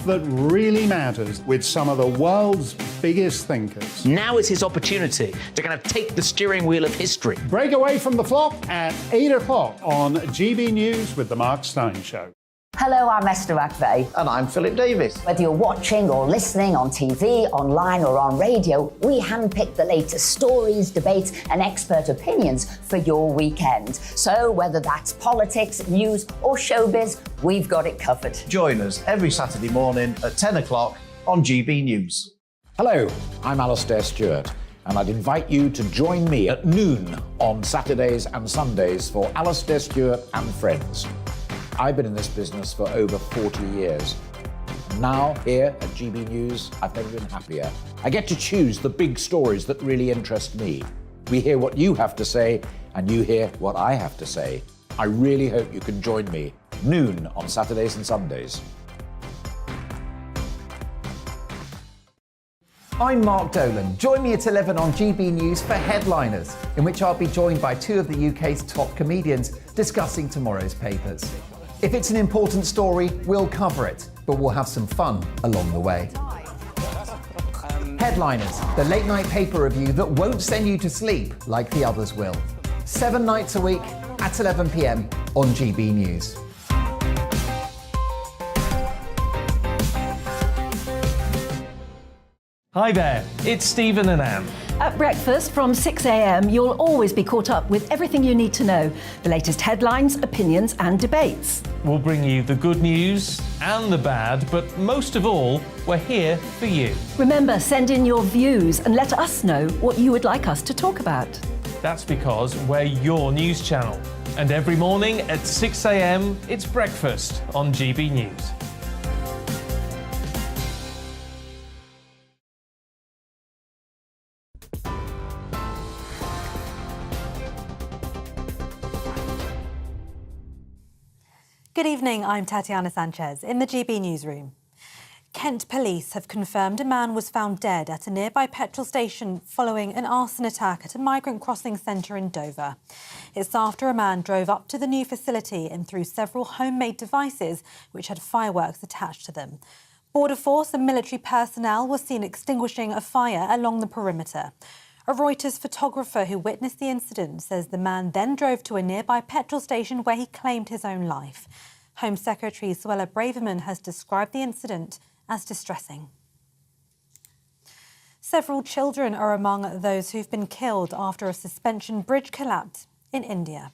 that really matters with some of the world's biggest thinkers. Now is his opportunity to kind of take the steering wheel of history. Break away from the flop at 8 o'clock on GB News with The Mark Steyn Show. Hello, I'm Esther McVeigh. And I'm Philip Davis. Whether you're watching or listening on TV, online or on radio, we handpick the latest stories, debates and expert opinions for your weekend. So whether that's politics, news or showbiz, we've got it covered. Join us every Saturday morning at 10 o'clock on GB News. Hello, I'm Alastair Stewart, and I'd invite you to join me at noon on Saturdays and Sundays for Alastair Stewart and Friends. I've been in this business for over 40 years. Now, here at GB News, I've never been happier. I get to choose the big stories that really interest me. We hear what you have to say, and you hear what I have to say. I really hope you can join me, noon on Saturdays and Sundays. I'm Mark Dolan. Join me at 11 on GB News for Headliners, in which I'll be joined by two of the UK's top comedians discussing tomorrow's papers. If it's an important story, we'll cover it, but we'll have some fun along the way. Headliners, the late night paper review that won't send you to sleep like the others will. 7 nights a week at 11 p.m. on GB News. Hi there, it's Stephen and Anne. At breakfast from 6 a.m, you'll always be caught up with everything you need to know, the latest headlines, opinions and debates. We'll bring you the good news and the bad, but most of all, we're here for you. Remember, send in your views and let us know what you would like us to talk about. That's because we're your news channel. And every morning at 6 a.m, it's breakfast on GB News. Good evening, I'm Tatiana Sanchez in the GB Newsroom. Kent police have confirmed a man was found dead at a nearby petrol station following an arson attack at a migrant crossing centre in Dover. It's after a man drove up to the new facility and threw several homemade devices which had fireworks attached to them. Border Force and military personnel were seen extinguishing a fire along the perimeter. A Reuters photographer who witnessed the incident says the man then drove to a nearby petrol station where he claimed his own life. Home Secretary Suella Braverman has described the incident as distressing. Several children are among those who've been killed after a suspension bridge collapsed in India.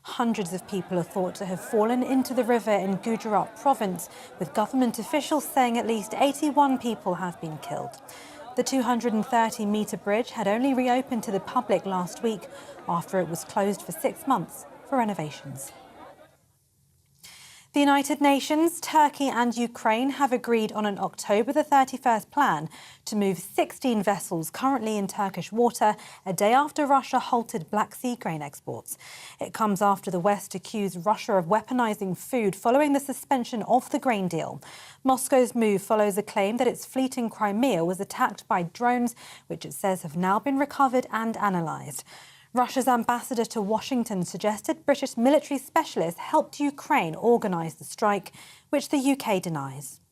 Hundreds of people are thought to have fallen into the river in Gujarat province, with government officials saying at least 81 people have been killed. The 230-metre bridge had only reopened to the public last week after it was closed for 6 months for renovations. The United Nations, Turkey and Ukraine have agreed on an October the 31st plan to move 16 vessels currently in Turkish water a day after Russia halted Black Sea grain exports. It comes after the West accused Russia of weaponizing food following the suspension of the grain deal. Moscow's move follows a claim that its fleet in Crimea was attacked by drones, which it says have now been recovered and analysed. Russia's ambassador to Washington suggested British military specialists helped Ukraine organise the strike, which the UK denies.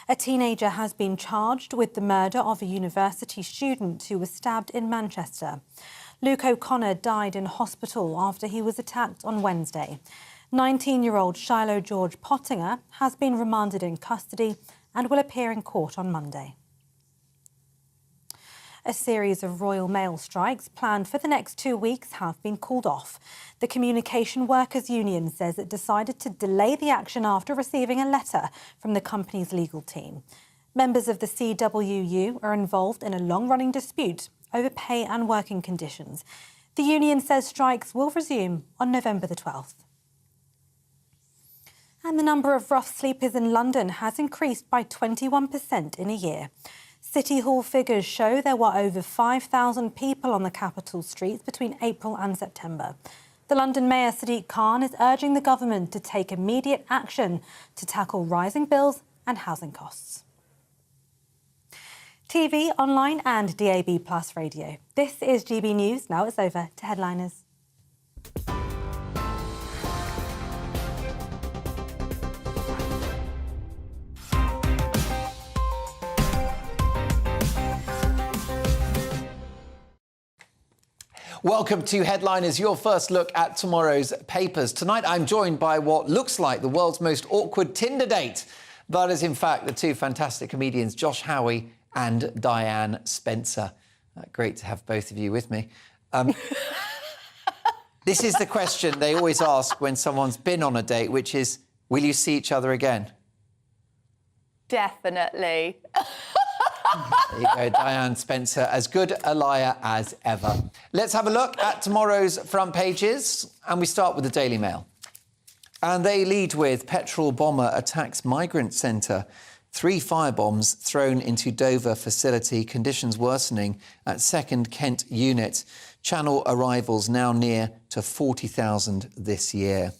A teenager has been charged with the murder of a university student who was stabbed in Manchester. Luke O'Connor died in hospital after he was attacked on Wednesday. 19-year-old Shiloh George Pottinger has been remanded in custody and will appear in court on Monday. A series of Royal Mail strikes planned for the next 2 weeks have been called off. The Communication Workers Union says it decided to delay the action after receiving a letter from the company's legal team. Members of the CWU are involved in a long-running dispute over pay and working conditions. The union says strikes will resume on November the 12th. And the number of rough sleepers in London has increased by 21% in a year. City Hall figures show there were over 5,000 people on the capital streets between April and September. The London Mayor Sadiq Khan is urging the government to take immediate action to tackle rising bills and housing costs. TV, online and DAB+ radio. This is GB News. Now it's over to Headliners. Welcome to Headliners, your first look at tomorrow's papers. Tonight I'm joined by what looks like the world's most awkward Tinder date, but is in fact the two fantastic comedians Josh Howie and Diane Spencer. Great to have both of you with me. This is the question they always ask when someone's been on a date, which is, will you see each other again? Definitely. There you go, Diane Spencer, as good a liar as ever. Let's have a look at tomorrow's front pages, and we start with the Daily Mail. And they lead with petrol bomber attacks migrant centre. 3 firebombs thrown into Dover facility, conditions worsening at 2nd Kent unit. Channel arrivals now near to 40,000 this year.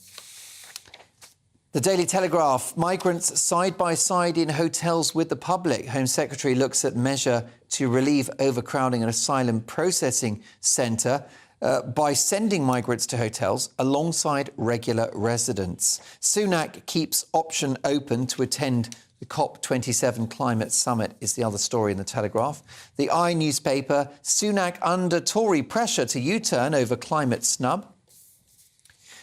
The Daily Telegraph, migrants side by side in hotels with the public. Home Secretary looks at measure to relieve overcrowding at asylum processing centre by sending migrants to hotels alongside regular residents. Sunak keeps option open to attend the COP27 climate summit is the other story in the Telegraph. The I newspaper, Sunak under Tory pressure to U-turn over climate snub.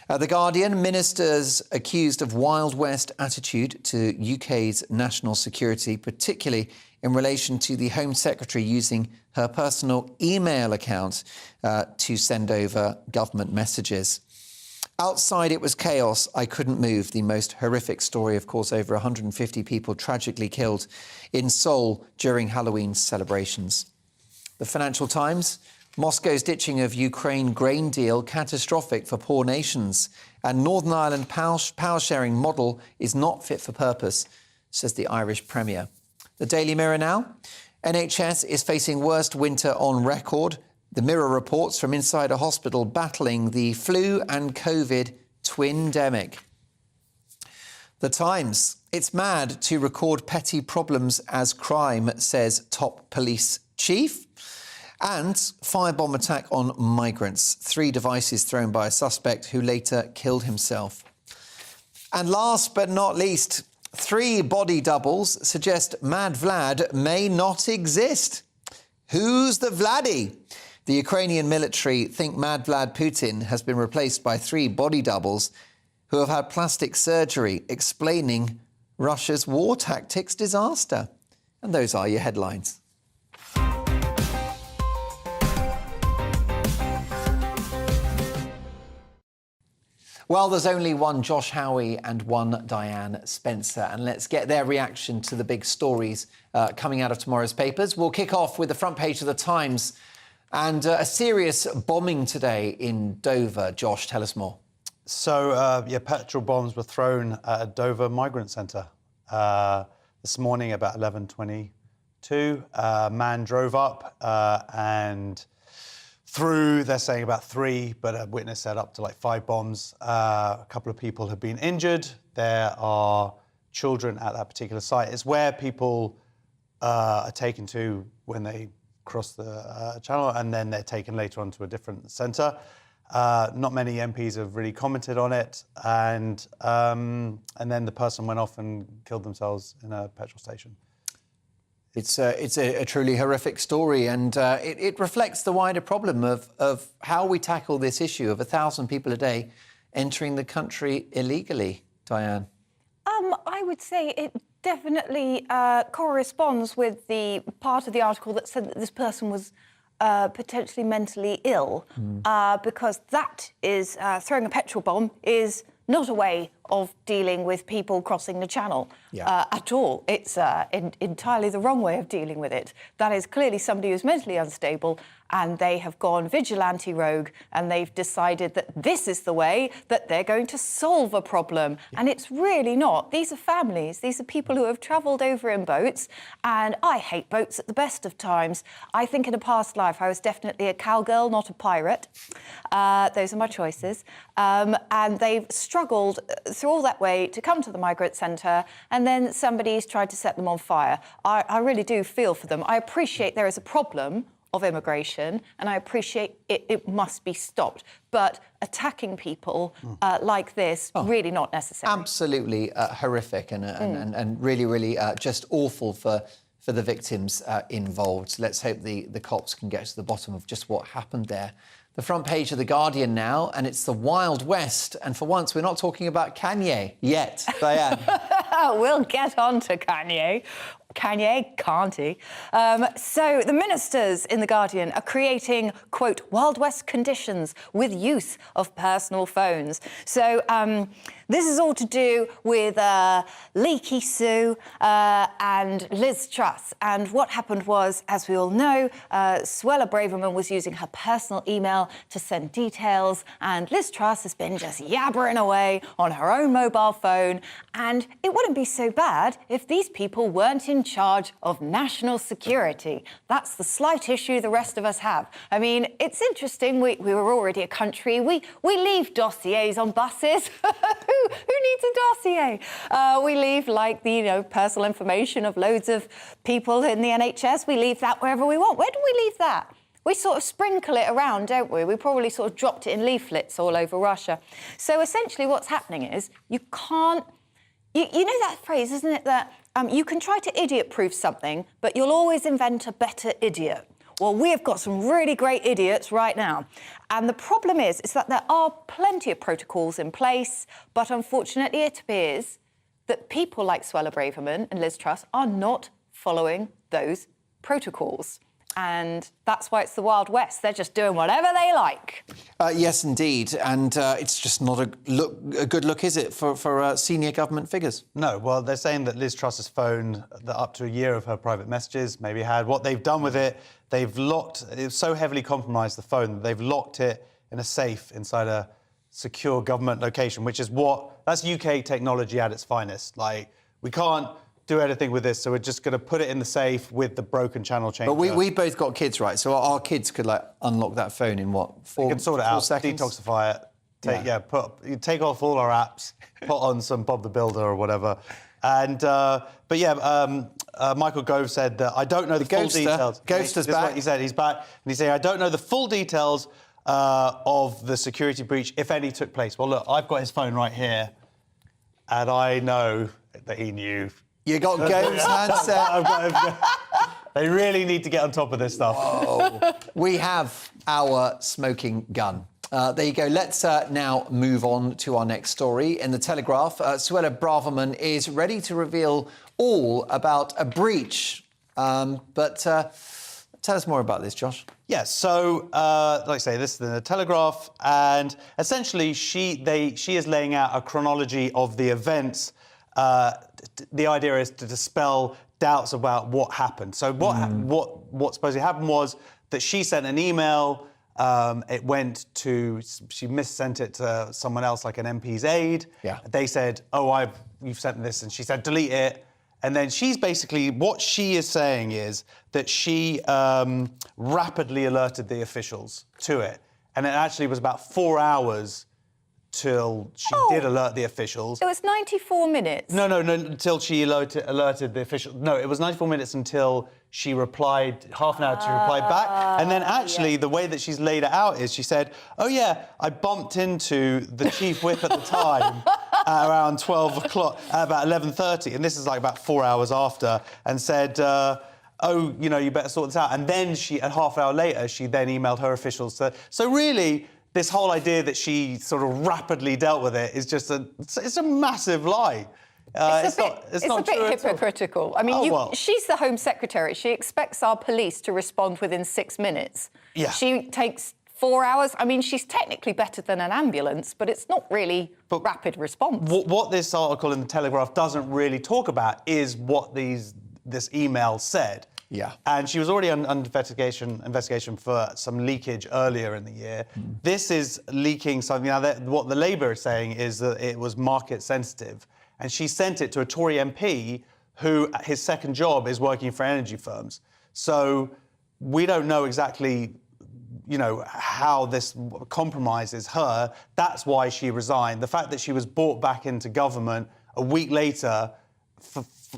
The Guardian, ministers accused of Wild West attitude to UK's national security, particularly in relation to the Home Secretary using her personal email account to send over government messages. Outside it was chaos. I couldn't move. The most horrific story, of course, over 150 people tragically killed in Seoul during Halloween celebrations. The Financial Times, Moscow's ditching of Ukraine grain deal catastrophic for poor nations, and Northern Ireland power-sharing model is not fit for purpose, says the Irish Premier. The Daily Mirror now. NHS is facing worst winter on record. The Mirror reports from inside a hospital battling the flu and COVID twin-demic. The Times, it's mad to record petty problems as crime, says top police chief. And firebomb attack on migrants. 3 devices thrown by a suspect who later killed himself. And last but not least, 3 body doubles suggest Mad Vlad may not exist. Who's the Vladdy? The Ukrainian military think Mad Vlad Putin has been replaced by 3 body doubles who have had plastic surgery, explaining Russia's war tactics disaster. And those are your headlines. Well, there's only one Josh Howie and one Diane Spencer, and let's get their reaction to the big stories coming out of tomorrow's papers. We'll kick off with the front page of the Times and a serious bombing today in Dover. Josh, tell us more. So, petrol bombs were thrown at a Dover migrant centre this morning about 11:22. A man drove up and through, they're saying about 3, but a witness said up to like 5 bombs. A couple of people have been injured. There are children at that particular site. It's where people are taken to when they cross the channel, and then they're taken later on to a different centre. Not many MPs have really commented on it, and then the person went off and killed themselves in a petrol station. It's a truly horrific story, and it reflects the wider problem of how we tackle this issue of 1,000 people a day entering the country illegally. Diane? I would say it definitely corresponds with the part of the article that said that this person was potentially mentally ill, because that is, throwing a petrol bomb is not a way of dealing with people crossing the channel at all. It's entirely the wrong way of dealing with it. That is clearly somebody who's mentally unstable, and they have gone vigilante rogue, and they've decided that this is the way that they're going to solve a problem. And it's really not. These are families. These are people who have travelled over in boats, and I hate boats at the best of times. I think in a past life I was definitely a cowgirl, not a pirate. Those are my choices. And they've struggled through all that way to come to the migrant centre, and then somebody's tried to set them on fire. I really do feel for them. I appreciate there is a problem of immigration, and I appreciate it must be stopped. But attacking people like this, really not necessary. Absolutely horrific and really, really just awful for the victims involved. Let's hope the cops can get to the bottom of just what happened there. The front page of The Guardian now, and it's the Wild West. And for once, we're not talking about Kanye yet, Diane. We'll get on to Kanye. Kanye, can't he? So the ministers in The Guardian are creating, quote, Wild West conditions with use of personal phones. So this is all to do with Leaky Sue and Liz Truss. And what happened was, as we all know, Suella Braverman was using her personal email to send details, and Liz Truss has been just yabbering away on her own mobile phone. And it wouldn't be so bad if these people weren't in charge of national security. That's the slight issue the rest of us have. I mean, it's interesting. We were already a country. We leave dossiers on buses. Who needs a dossier? We leave, like, the personal information of loads of people in the NHS. We leave that wherever we want. Where do we leave that? We sort of sprinkle it around, don't we? We probably sort of dropped it in leaflets all over Russia. So essentially what's happening is you can't... You know that phrase, isn't it, that you can try to idiot-proof something, but you'll always invent a better idiot. Well, we have got some really great idiots right now. And the problem is that there are plenty of protocols in place, but unfortunately it appears that people like Suella Braverman and Liz Truss are not following those protocols. And that's why it's the Wild West. They're just doing whatever they like. Yes, indeed. And it's just not a good look, is it, for senior government figures? No, well, they're saying that Liz Truss's phone, that up to a year of her private messages maybe had. What they've done with it, they've locked... It's so heavily compromised, the phone, that they've locked it in a safe inside a secure government location, which is that's UK technology at its finest. Like, we can't do anything with this, so we're just going to put it in the safe with the broken channel changer. But we both got kids, right? So our kids could, like, unlock that phone in, what, 4 seconds? You can sort it out, detoxify it, take off all our apps, put on some Bob the Builder or whatever. And, but yeah, Michael Gove said that, I don't know the full details. Ghoster's back. What he said, he's back, and he's saying, I don't know the full details of the security breach, if any, took place. Well, look, I've got his phone right here, and I know that he knew. You got Gove's handset. They really need to get on top of this stuff. Whoa. We have our smoking gun. There you go. Let's now move on to our next story. In the Telegraph, Suella Braverman is ready to reveal all about a breach. But tell us more about this, Josh. Yes, so, like I say, this is in the Telegraph, and essentially she is laying out a chronology of the events. The idea is to dispel doubts about what happened. So what supposedly happened was that she sent an email. She missent it to someone else, like an MP's aide. Yeah. They said, "Oh, you've sent this," and she said, "Delete it." And then what she is saying is that she rapidly alerted the officials to it, and it actually was about 4 hours till she did alert the officials. It was 94 minutes. No, until she alerted the officials. No, it was 94 minutes until she replied, half an hour to reply back. And then actually the way that she's laid it out is she said, oh yeah, I bumped into the chief whip at the time at around 12 o'clock, at about 11:30. And this is like about 4 hours after, and said, oh, you better sort this out. And then a half an hour later, she then emailed her officials. So really, this whole idea that she sort of rapidly dealt with it is just it's a massive lie. It's a bit hypocritical. I mean, she's the Home Secretary. She expects our police to respond within 6 minutes. Yeah. She takes 4 hours. I mean, she's technically better than an ambulance, but it's not really rapid response. What this article in the Telegraph doesn't really talk about is what this email said. Yeah. And she was already under investigation for some leakage earlier in the year. This is leaking something. Now, what the Labour is saying is that it was market sensitive. And she sent it to a Tory MP who, his second job is working for energy firms. So we don't know exactly, how this compromises her. That's why she resigned. The fact that she was brought back into government a week later,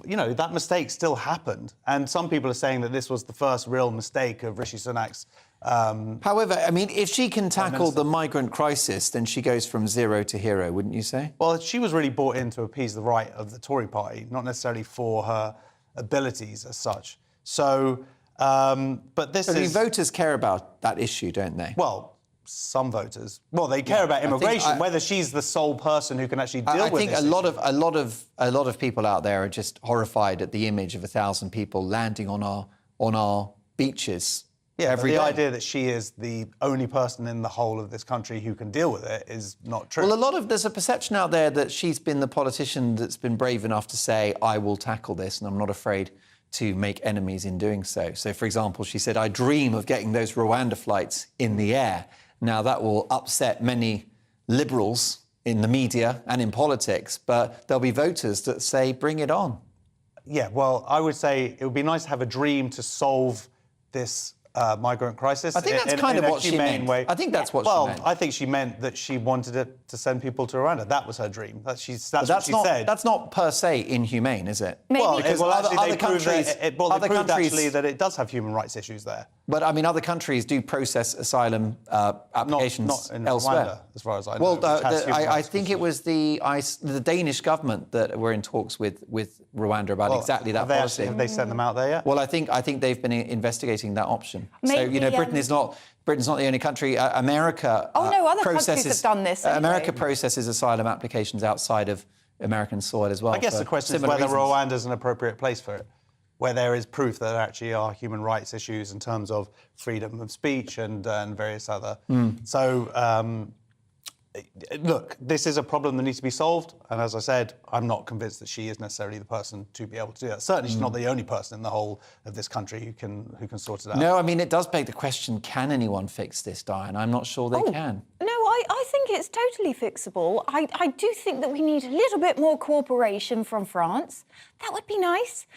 that mistake still happened. And some people are saying that this was the first real mistake of Rishi Sunak's. However, I mean, if she can tackle the migrant crisis, then she goes from zero to hero, wouldn't you say? Well, she was really brought in to appease the right of the Tory party, not necessarily for her abilities as such. So, but this voters care about that issue, don't they? Well, some voters. Well, they care about immigration. Whether she's the sole person who can actually deal with it. I think a lot of people out there are just horrified at the image of 1,000 people landing on our beaches. Yeah, every the day. idea that she is the only person in the whole of this country who can deal with it is not true. Well, there's a perception out there that she's been the politician that's been brave enough to say, I will tackle this, and I'm not afraid to make enemies in doing so. So, for example, she said, I dream of getting those Rwanda flights in the air. Now, that will upset many liberals in the media and in politics, but there'll be voters that say, bring it on. Yeah, well, I would say it would be nice to have a dream to solve this migrant crisis. I think that's kind of what she meant. Way. I think that's what she meant. Well, I think she meant that she wanted to send people to Rwanda. That was her dream. That's what she said. That's not per se inhumane, is it? Maybe. Well, because other countries, they proved countries, actually that it does have human rights issues there. But, I mean, other countries do process asylum applications not in elsewhere. Rwanda, as far as I know. Well, I think it was the Danish government that were in talks with Rwanda about exactly that policy. Have they sent them out there yet? Well, I think they've been investigating that option. Maybe, so, Britain's not the only country. America other countries have done this anyway. America processes asylum applications outside of American soil as well. I guess the question is whether Rwanda's an appropriate place for it, where there is proof that there actually are human rights issues in terms of freedom of speech and various other. So, look, this is a problem that needs to be solved. And as I said, I'm not convinced that she is necessarily the person to be able to do that. Certainly, she's not the only person in the whole of this country who can sort it out. No, I mean, it does beg the question, can anyone fix this, Diane? I'm not sure they can. No, I think it's totally fixable. I do think that we need a little bit more cooperation from France. That would be nice.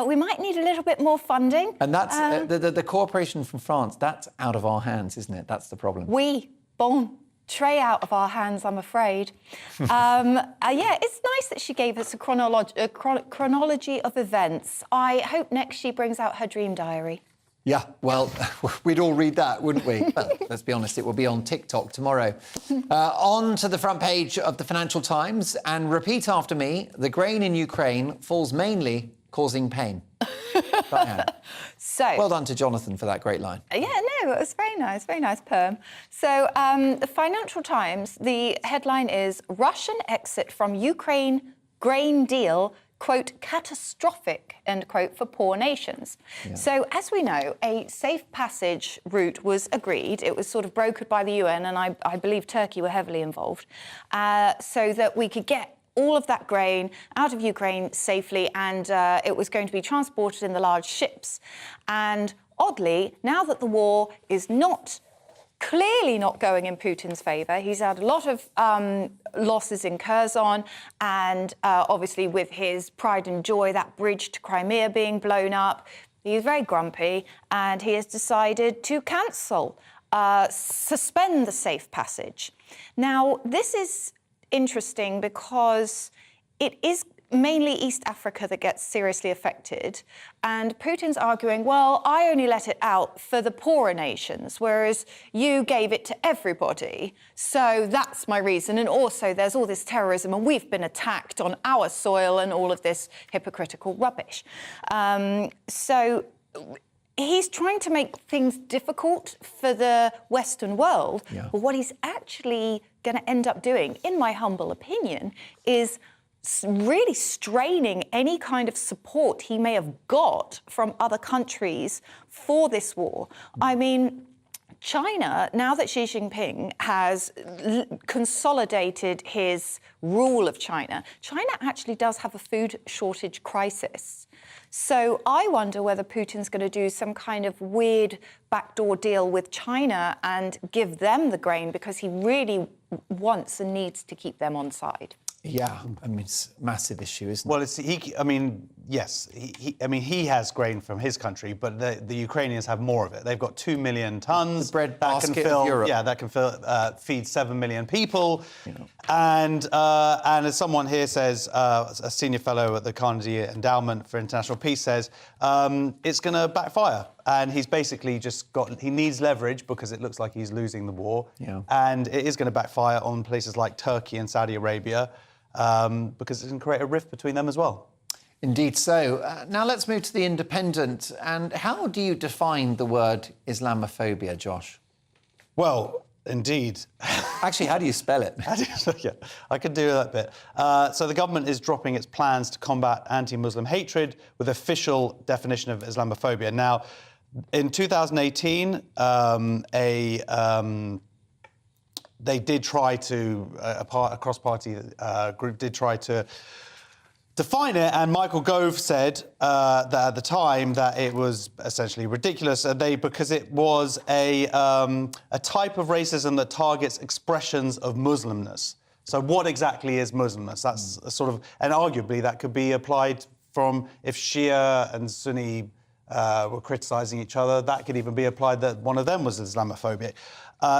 We might need a little bit more funding. And that's the cooperation from France, that's out of our hands, isn't it? That's the problem. Tray out of our hands, I'm afraid. It's nice that she gave us a chronology of events. I hope next she brings out her dream diary. Yeah, well, we'd all read that, wouldn't we? Well, let's be honest, it will be on TikTok tomorrow. On to the front page of the Financial Times, and repeat after me, the grain in Ukraine falls mainly causing pain. Diane. So, well done to Jonathan for that great line. Yeah, no, it was very nice perm. So, the Financial Times, the headline is Russian exit from Ukraine grain deal, quote, catastrophic, end quote, for poor nations. Yeah. So, as we know, a safe passage route was agreed. It was sort of brokered by the UN, and I believe Turkey were heavily involved, so that we could get all of that grain out of Ukraine safely, and it was going to be transported in the large ships. And oddly, now that the war is clearly not going in Putin's favour, he's had a lot of losses in Kherson, and obviously with his pride and joy, that bridge to Crimea being blown up, he's very grumpy, and he has decided to suspend the safe passage. Now, this is interesting because it is mainly East Africa that gets seriously affected, and Putin's arguing, well, I only let it out for the poorer nations, whereas you gave it to everybody, so that's my reason. And also there's all this terrorism and we've been attacked on our soil and all of this hypocritical rubbish. So he's trying to make things difficult for the Western world, but what he's actually going to end up doing, in my humble opinion, is really straining any kind of support he may have got from other countries for this war. I mean, China, now that Xi Jinping has consolidated his rule of China, China actually does have a food shortage crisis. So I wonder whether Putin's going to do some kind of weird backdoor deal with China and give them the grain because he really wants and needs to keep them on side. Yeah, I mean, it's a massive issue, isn't it? Well, yes. He has grain from his country, but the Ukrainians have more of it. They've got 2 million tons. The breadbasket of Europe. Yeah, that can feed 7 million people. Yeah. And as someone here says, a senior fellow at the Carnegie Endowment for International Peace says, it's going to backfire. And he's basically he needs leverage because it looks like he's losing the war. Yeah. And it is going to backfire on places like Turkey and Saudi Arabia because it's going to create a rift between them as well. Indeed so. Now let's move to The Independent. And how do you define the word Islamophobia, Josh? Well, Indeed. Actually, how do you spell it? Yeah, I could do that bit. So the government is dropping its plans to combat anti-Muslim hatred with official definition of Islamophobia. Now, in 2018, they did try to, a cross-party group did try to define it, and Michael Gove said that at the time that it was essentially ridiculous, because it was a type of racism that targets expressions of Muslimness. So what exactly is Muslimness? That's a sort of, and arguably that could be applied from if Shia and Sunni were criticising each other, that could even be applied that one of them was Islamophobic.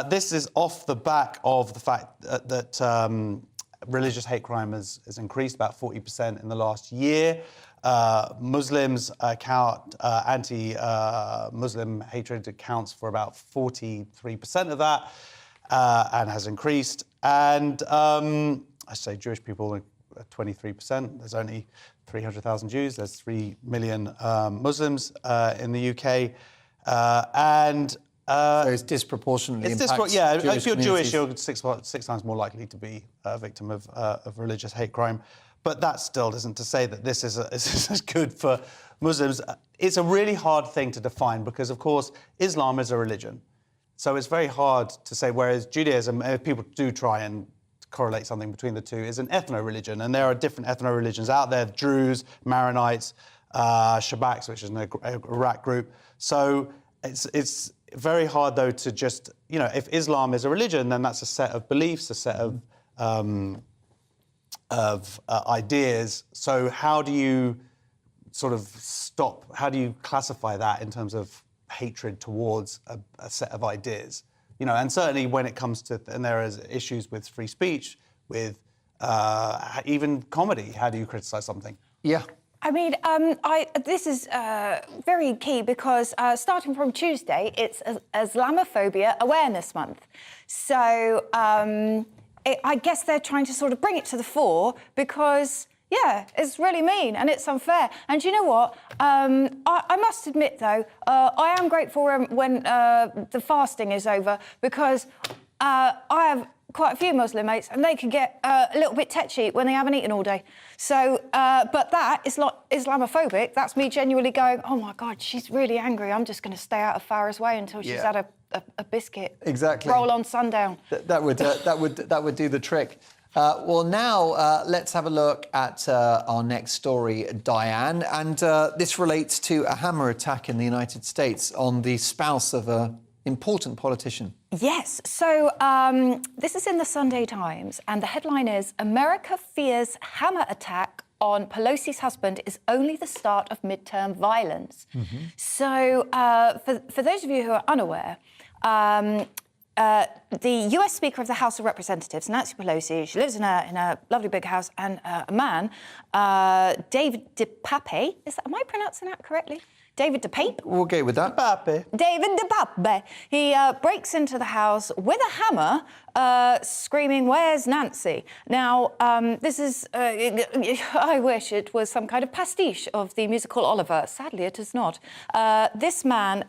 This is off the back of the fact that religious hate crime has increased about 40% in the last year. Muslims count, anti-Muslim hatred accounts for about 43% of that and has increased. And I say Jewish people are 23%. There's only 300,000 Jews. There's 3 million Muslims in the UK. So it's disproportionately impacts if you're Jewish, communities. you're six times more likely to be a victim of religious hate crime. But that still isn't to say that this is as good for Muslims. It's a really hard thing to define because, of course, Islam is a religion. So it's very hard to say, whereas Judaism, people do try and correlate something between the two, is an ethno-religion. And there are different ethno-religions out there, Druze, Maronites, Shabaks, which is an Iraq group. So it's very hard, though, to just, if Islam is a religion, then that's a set of beliefs, a set of ideas. So how do you how do you classify that in terms of hatred towards a set of ideas? And certainly when it comes to, and there is issues with free speech, with even comedy, how do you criticise something? Yeah. I mean, this is very key because starting from Tuesday, it's Islamophobia Awareness Month. So I guess they're trying to sort of bring it to the fore because, yeah, it's really mean and it's unfair. And you know what? I must admit, though, I am grateful when the fasting is over because I have quite a few Muslim mates, and they can get a little bit tetchy when they haven't eaten all day. So, but that is not Islamophobic. That's me genuinely going, oh my God, she's really angry. I'm just going to stay out of Farah's way until she's had a biscuit. Exactly. Roll on sundown. That would do the trick. Well, now let's have a look at our next story, Diane. And this relates to a hammer attack in the United States on the spouse of an important politician. Yes. So this is in the Sunday Times, and the headline is, America fears hammer attack on Pelosi's husband is only the start of midterm violence. Mm-hmm. So for those of you who are unaware, the US Speaker of the House of Representatives, Nancy Pelosi, she lives in a lovely big house, and a man, David DePape, am I pronouncing that correctly? David DePape? We'll go with that. David DePape. He breaks into the house with a hammer, screaming, "Where's Nancy?" Now, this is, I wish it was some kind of pastiche of the musical Oliver. Sadly, it is not. This man,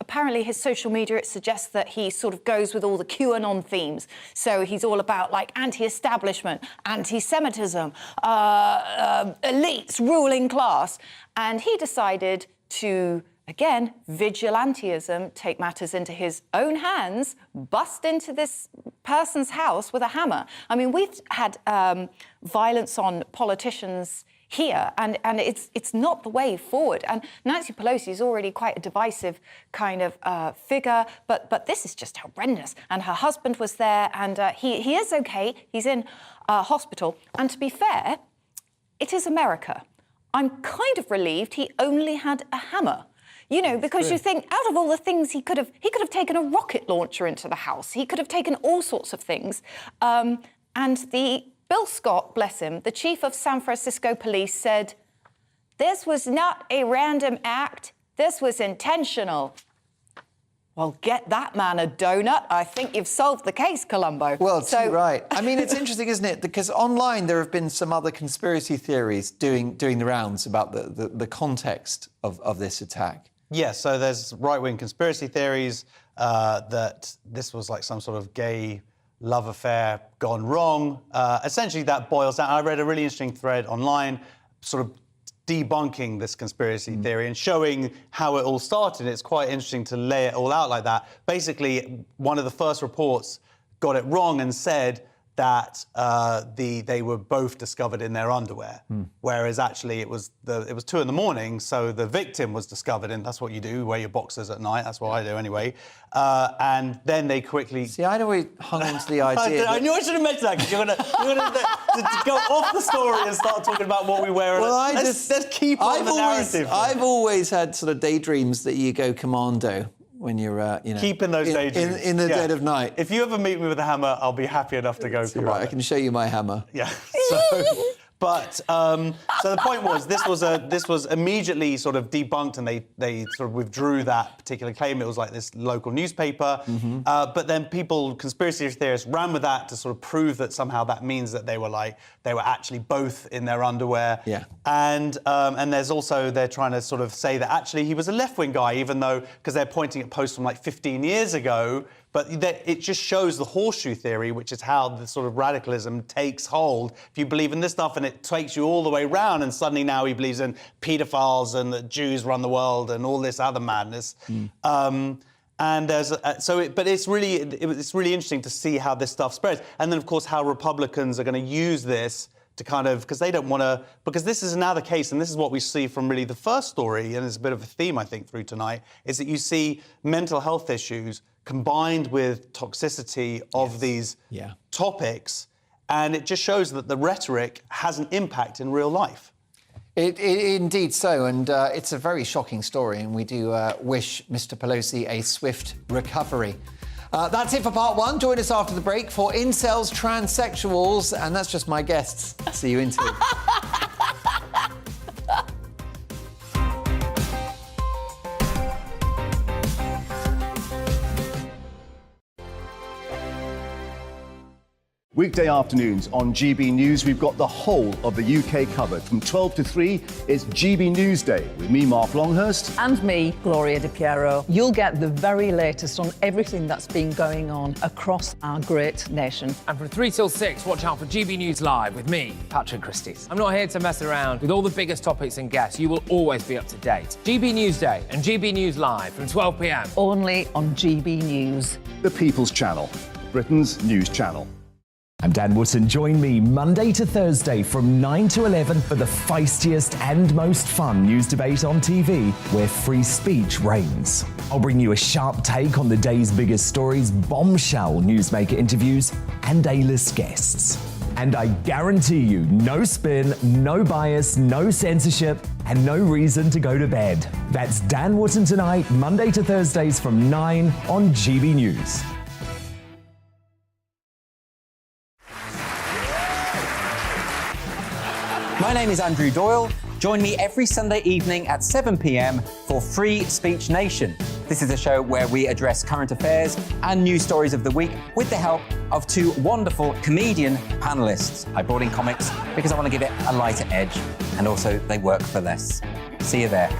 apparently his social media, it suggests that he sort of goes with all the QAnon themes. So he's all about, like, anti-establishment, anti-Semitism, elites, ruling class. And he decided to, again, vigilantism, take matters into his own hands, bust into this person's house with a hammer. I mean, we've had violence on politicians here, and it's not the way forward. And Nancy Pelosi is already quite a divisive kind of figure, but this is just horrendous. And her husband was there, and he is okay. He's in hospital. And to be fair, it is America. I'm kind of relieved he only had a hammer. You know, because you think, out of all the things he could have taken a rocket launcher into the house. He could have taken all sorts of things. And the Bill Scott, bless him, the chief of San Francisco police, said, "This was not a random act. This was intentional." Well, get that man a donut. I think you've solved the case, Columbo. Well, too right. I mean, it's interesting, isn't it? Because online there have been some other conspiracy theories doing the rounds about the context of this attack. Yeah, so there's right-wing conspiracy theories that this was like some sort of gay love affair gone wrong. Essentially, that boils down. I read a really interesting thread online, sort of debunking this conspiracy theory and showing how it all started. It's quite interesting to lay it all out like that. Basically, one of the first reports got it wrong and said that they were both discovered in their underwear, whereas actually it was 2 a.m, so the victim was discovered in. That's what you do, wear your boxers at night. That's what I do anyway. And then they quickly. See, I'd always hung on to the idea. I knew I should have mentioned that because you're gonna to go off the story and start talking about what we wear. Well, let's keep on the narrative. I've always had sort of daydreams that you go commando when you're, keeping those daydreams in the dead of night. If you ever meet me with a hammer, I'll be happy enough to go. Right, I can show you my hammer. Yeah. So the point was, this was immediately sort of debunked, and they sort of withdrew that particular claim. It was like this local newspaper, but then conspiracy theorists ran with that to sort of prove that somehow that means that they were actually both in their underwear. Yeah. And there's also, they're trying to sort of say that actually he was a left-wing guy, even though, because they're pointing at posts from like 15 years ago. But it just shows the horseshoe theory, which is how the sort of radicalism takes hold. If you believe in this stuff and it takes you all the way round, and suddenly now he believes in paedophiles and that Jews run the world and all this other madness. And there's but it's really interesting to see how this stuff spreads, and then of course how Republicans are going to use this to kind of, because they don't want to, because this is now the case, and this is what we see from really the first story, and it's a bit of a theme I think through tonight, is that you see mental health issues combined with toxicity of these topics, and it just shows that the rhetoric has an impact in real life. Indeed so, and it's a very shocking story, and we do wish Mr. Pelosi a swift recovery. That's it for part one. Join us after the break for incels, transsexuals, and that's just my guests. See you in two. Weekday afternoons on GB News, we've got the whole of the UK covered. From 12 to 3, it's GB News Day with me, Mark Longhurst. And me, Gloria Di Piero. You'll get the very latest on everything that's been going on across our great nation. And from 3 till 6, watch out for GB News Live with me, Patrick Christys. I'm not here to mess around. With all the biggest topics and guests, you will always be up to date. GB News Day and GB News Live from 12 p.m. Only on GB News. The People's Channel, Britain's news channel. I'm Dan Wootton. Join me Monday to Thursday from 9 to 11 for the feistiest and most fun news debate on TV, where free speech reigns. I'll bring you a sharp take on the day's biggest stories, bombshell newsmaker interviews, and A-list guests. And I guarantee you, no spin, no bias, no censorship, and no reason to go to bed. That's Dan Wootton tonight, Monday to Thursdays from 9 on GB News. My name is Andrew Doyle. Join me every Sunday evening at 7 p.m. for Free Speech Nation. This is a show where we address current affairs and news stories of the week with the help of two wonderful comedian panellists. I brought in comics because I want to give it a lighter edge, and also they work for less. See you there.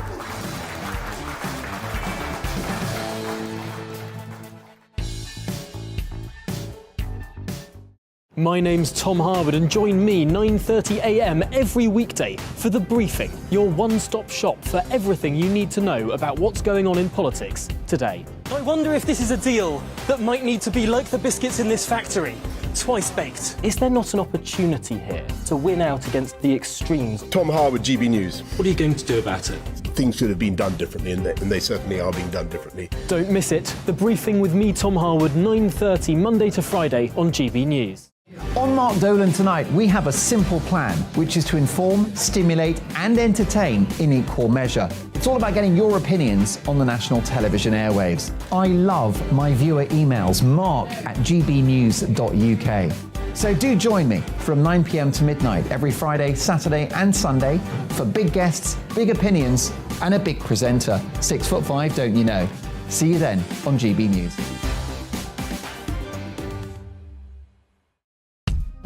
My name's Tom Harwood, and join me 9:30 a.m. every weekday for The Briefing, your one-stop shop for everything you need to know about what's going on in politics today. I wonder if this is a deal that might need to be like the biscuits in this factory, twice baked. Is there not an opportunity here to win out against the extremes? Tom Harwood, GB News. What are you going to do about it? Things should have been done differently, and they certainly are being done differently. Don't miss it. The Briefing with me, Tom Harwood, 9:30 Monday to Friday on GB News. On Mark Dolan tonight, we have a simple plan, which is to inform, stimulate and entertain in equal measure. It's all about getting your opinions on the national television airwaves. I love my viewer emails, mark@gbnews.uk. So do join me from 9 p.m. to midnight every Friday, Saturday and Sunday for big guests, big opinions and a big presenter. 6'5", don't you know? See you then on GB News.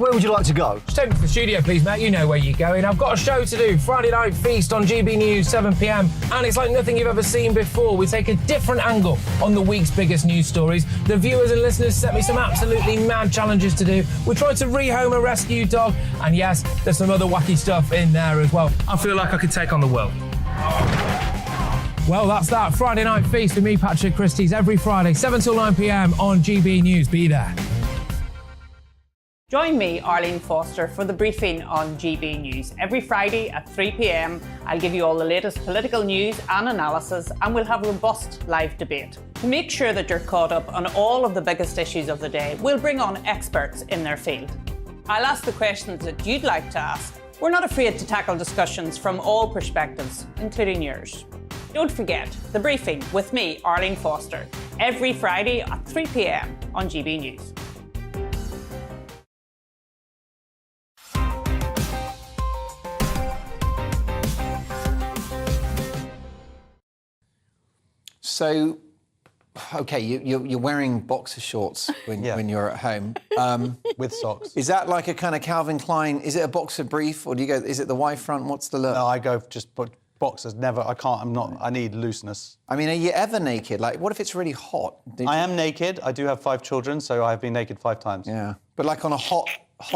Where would you like to go? Just take me to the studio, please, mate. You know where you're going. I've got a show to do. Friday Night Feast on GB News, 7 p.m. And it's like nothing you've ever seen before. We take a different angle on the week's biggest news stories. The viewers and listeners set me some absolutely mad challenges to do. We tried to rehome a rescue dog. And yes, there's some other wacky stuff in there as well. I feel like I could take on the world. Well, that's that. Friday Night Feast with me, Patrick Christie's, every Friday, 7 till 9 p.m. on GB News. Be there. Join me, Arlene Foster, for the briefing on GB News. Every Friday at 3 p.m, I'll give you all the latest political news and analysis, and we'll have robust live debate. To make sure that you're caught up on all of the biggest issues of the day, we'll bring on experts in their field. I'll ask the questions that you'd like to ask. We're not afraid to tackle discussions from all perspectives, including yours. Don't forget, the briefing with me, Arlene Foster, every Friday at 3 p.m. on GB News. So, okay, you're wearing boxer shorts when you're at home. With socks. Is that like a kind of Calvin Klein, is it a boxer brief, or do you go, is it the Y front? What's the look? No, I go just boxers, never, I need looseness. I mean, are you ever naked? Like, what if it's really hot? I am naked. I do have 5 children, so I've been naked 5 times. Yeah. But like on a hot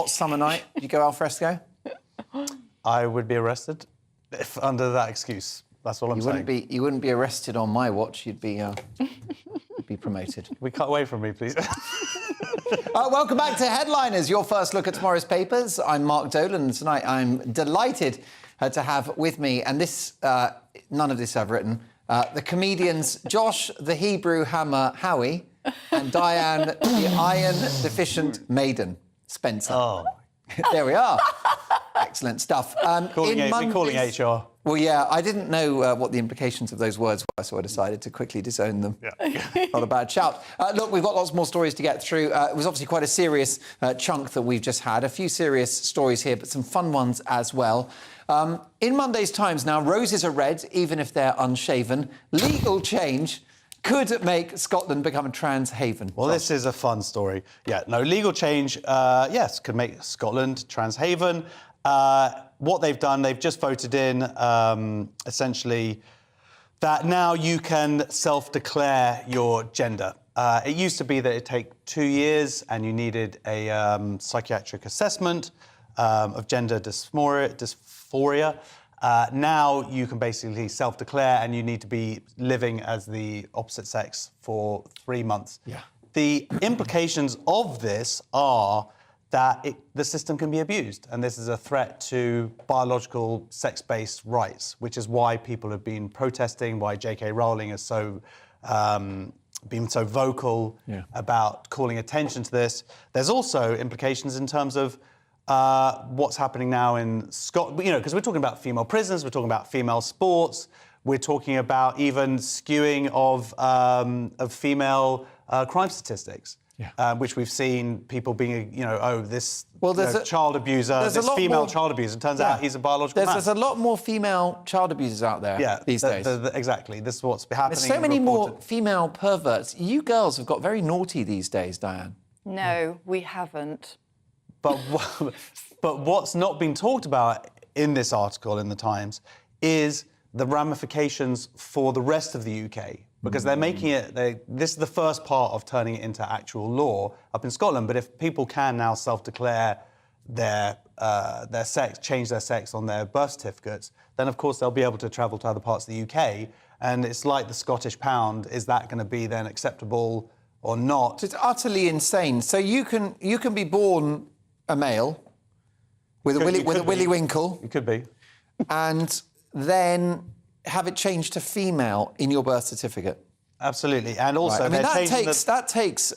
summer night, do you go al fresco? I would be arrested if under that excuse. That's all I'm saying. You wouldn't be arrested on my watch. You'd be promoted. We cut away from me, please. Welcome back to Headliners, your first look at tomorrow's papers. I'm Mark Dolan, and tonight I'm delighted to have with me, and this, none of this I've written, the comedians Josh the Hebrew Hammer Howie and Diane the Iron Deficient Maiden Spencer. Oh. There we are. Excellent stuff. Calling HR. Well, yeah, I didn't know what the implications of those words were, so I decided to quickly disown them. Yeah. Not a bad shout. Look, we've got lots more stories to get through. It was obviously quite a serious chunk that we've just had. A few serious stories here, but some fun ones as well. In Monday's Times now, roses are red, even if they're unshaven. Legal change could make Scotland become a trans haven. Well, this is a fun story. Yeah, no, legal change, yes, could make Scotland trans haven. What they've done, they've just voted in, essentially, that now you can self-declare your gender. It used to be that it'd take 2 years and you needed a psychiatric assessment of gender dysphoria. Now you can basically self-declare and you need to be living as the opposite sex for 3 months. Yeah. The implications of this are that the system can be abused, and this is a threat to biological sex-based rights, which is why people have been protesting, why J.K. Rowling has been so vocal about calling attention to this. There's also implications in terms of what's happening now in Scotland, because we're talking about female prisoners, we're talking about female sports, we're talking about even skewing of female crime statistics. Yeah. Which we've seen people being, child abuser, this female child abuser. It turns out he's a biological man. There's a lot more female child abusers out there these days. Exactly. This is what's happening. There's so many more female perverts. You girls have got very naughty these days, Diane. No, we haven't. But what's not been talked about in this article in the Times is the ramifications for the rest of the UK. Because they're making it, this is the first part of turning it into actual law up in Scotland. But if people can now self-declare their sex, change their sex on their birth certificates, then of course they'll be able to travel to other parts of the UK. And it's like the Scottish pound. Is that going to be then acceptable or not? It's utterly insane. So you can be born a male with a willy winkle. You could be. And then have it changed to female in your birth certificate. Absolutely, and also right. I mean, that takes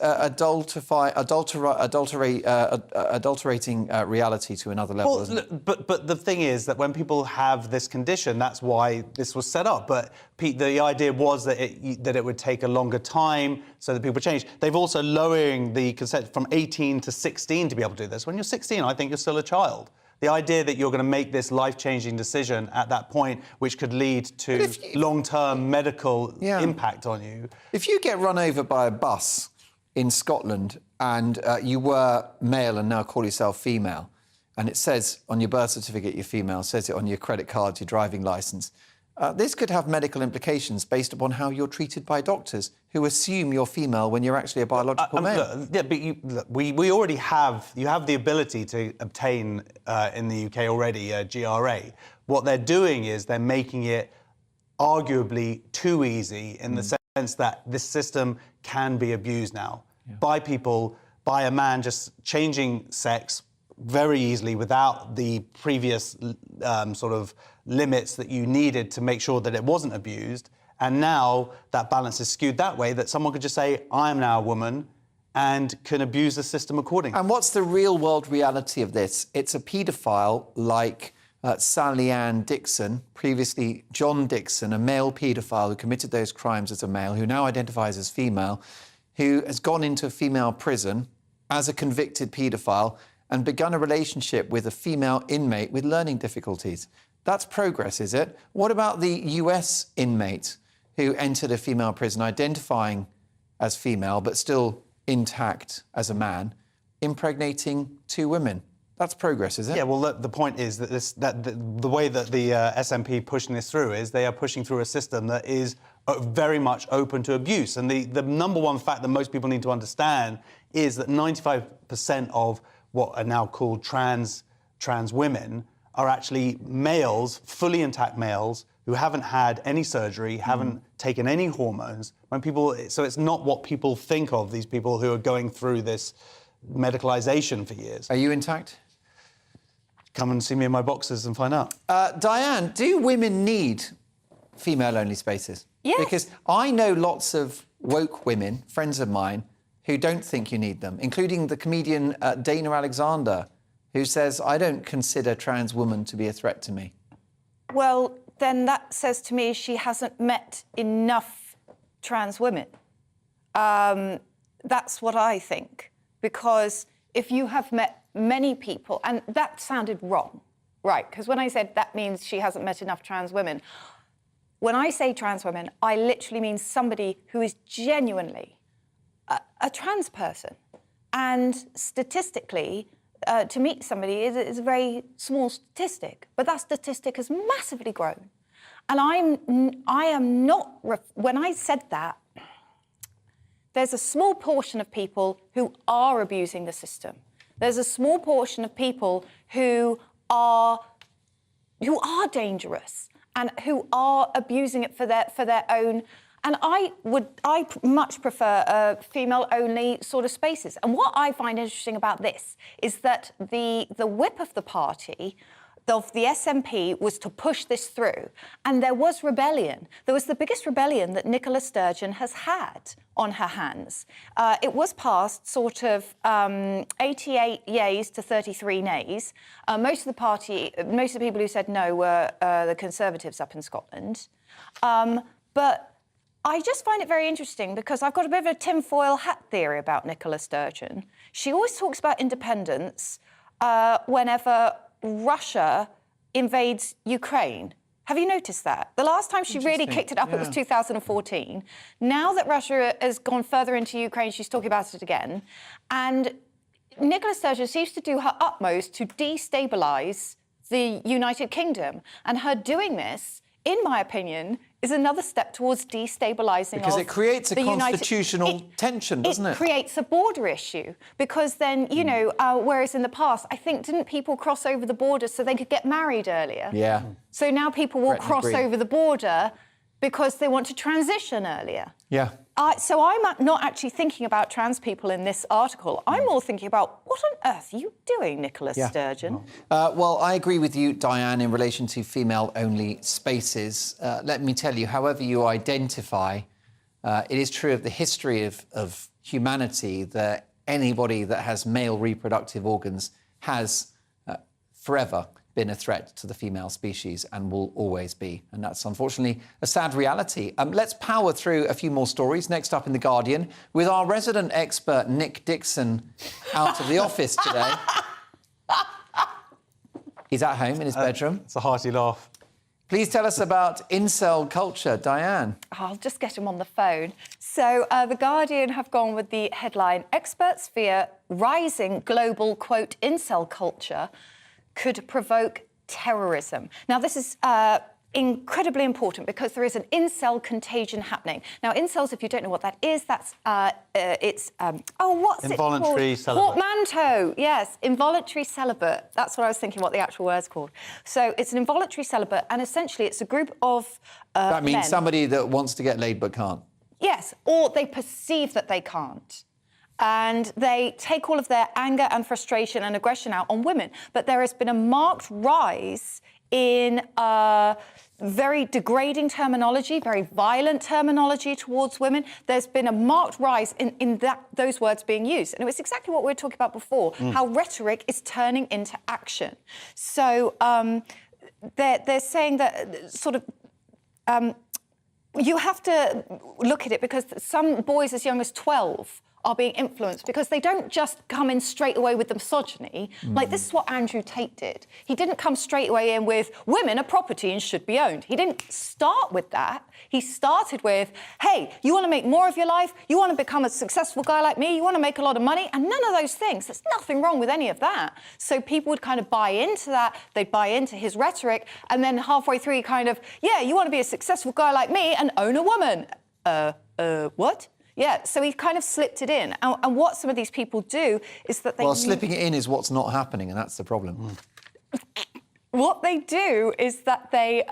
adulterating reality to another level. Well, isn't it? But the thing is that when people have this condition, that's why this was set up. But the idea was that it would take a longer time so that people change. They've also lowering the consent from 18 to 16 to be able to do this. When you're 16, I think you're still a child. The idea that you're going to make this life-changing decision at that point, which could lead to long-term medical impact on you. If you get run over by a bus in Scotland and you were male and now call yourself female, and it says on your birth certificate you're female, says it on your credit card, your driving licence, this could have medical implications based upon how you're treated by doctors who assume you're female when you're actually a biological male. Yeah, but we already have... You have the ability to obtain, in the UK already, a GRA. What they're doing is they're making it arguably too easy in the sense that this system can be abused now by people, by a man just changing sex very easily without the previous sort of limits that you needed to make sure that it wasn't abused. And now that balance is skewed that way, that someone could just say, I am now a woman, and can abuse the system accordingly. And what's the real-world reality of this? It's a paedophile like Sally Ann Dixon, previously John Dixon, a male paedophile who committed those crimes as a male, who now identifies as female, who has gone into a female prison as a convicted paedophile and begun a relationship with a female inmate with learning difficulties. That's progress, is it? What about the US inmate who entered a female prison identifying as female but still intact as a man, impregnating 2 women? That's progress, is it? Yeah, well, the point is that the way that the SNP pushing this through is they are pushing through a system that is very much open to abuse. And the number one fact that most people need to understand is that 95% of what are now called trans women are actually males, fully intact males, who haven't had any surgery, haven't taken any hormones. So it's not what people think of, these people who are going through this medicalisation for years. Are you intact? Come and see me in my boxes and find out. Diane, do women need female-only spaces? Yes. Because I know lots of woke women, friends of mine, who don't think you need them, including the comedian Dana Alexander, who says, I don't consider trans women to be a threat to me. Well, then that says to me she hasn't met enough trans women. That's what I think. Because if you have met many people, and that sounded wrong, right? Because when I said that means she hasn't met enough trans women, when I say trans women, I literally mean somebody who is genuinely a trans person. And statistically, to meet somebody is a very small statistic, but that statistic has massively grown. And I am not, when I said that, there's a small portion of people who are abusing the system. There's a small portion of people who are dangerous and who are abusing it for their own. And I much prefer female-only sort of spaces. And what I find interesting about this is that the whip of the party, of the SNP, was to push this through. And there was rebellion. There was the biggest rebellion that Nicola Sturgeon has had on her hands. It was passed sort of 88 yeas to 33 nays. Most of the people who said no were the Conservatives up in Scotland. But I just find it very interesting because I've got a bit of a tinfoil hat theory about Nicola Sturgeon. She always talks about independence whenever Russia invades Ukraine. Have you noticed that? The last time she really kicked it up, it was 2014. Now that Russia has gone further into Ukraine, she's talking about it again. And Nicola Sturgeon seems to do her utmost to destabilise the United Kingdom. And her doing this, in my opinion, is another step towards destabilising because it creates a constitutional tension, doesn't it? It creates a border issue because then, you know, whereas in the past, I think, didn't people cross over the border so they could get married earlier? Yeah. So now people will cross over the border because they want to transition earlier. Yeah. So I'm not actually thinking about trans people in this article. I'm more thinking about what on earth are you doing, Nicola Sturgeon? Well, I agree with you, Diane, in relation to female-only spaces. Let me tell you, however you identify, it is true of the history of humanity that anybody that has male reproductive organs has forever been a threat to the female species and will always be. And that's unfortunately a sad reality. Let's power through a few more stories. Next up in The Guardian, with our resident expert, Nick Dixon, out of the office today. He's at home in his bedroom. It's a hearty laugh. Please tell us about incel culture, Diane. I'll just get him on the phone. So The Guardian have gone with the headline, experts fear rising global, quote, incel culture could provoke terrorism. Now, this is incredibly important because there is an incel contagion happening. Now, incels, if you don't know what that is, that's what's involuntary it called? celibate. Portmanteau, yes, involuntary celibate. That's what I was thinking, what the actual word's called. So it's an involuntary celibate, and essentially it's a group of that means men. somebody that wants to get laid but can't. Yes, or they perceive that they can't. And they take all of their anger and frustration and aggression out on women. But there has been a marked rise in very degrading terminology, very violent terminology towards women. There's been a marked rise in those words being used. And it was exactly what we were talking about before, how rhetoric is turning into action. So they're saying that sort of... you have to look at it because some boys as young as 12 are being influenced because they don't just come in straight away with the misogyny. Like, this is what Andrew Tate did. He didn't come straight away in with, women are property and should be owned. He didn't start with that. He started with, hey, you want to make more of your life? You want to become a successful guy like me? You want to make a lot of money? And none of those things. There's nothing wrong with any of that. So people would kind of buy into that. They'd buy into his rhetoric. And then halfway through, he kind of, yeah, you want to be a successful guy like me and own a woman. What? Yeah, so he kind of slipped it in. And what some of these people do is that they... Well, slipping it in is what's not happening, and that's the problem. What they do is that they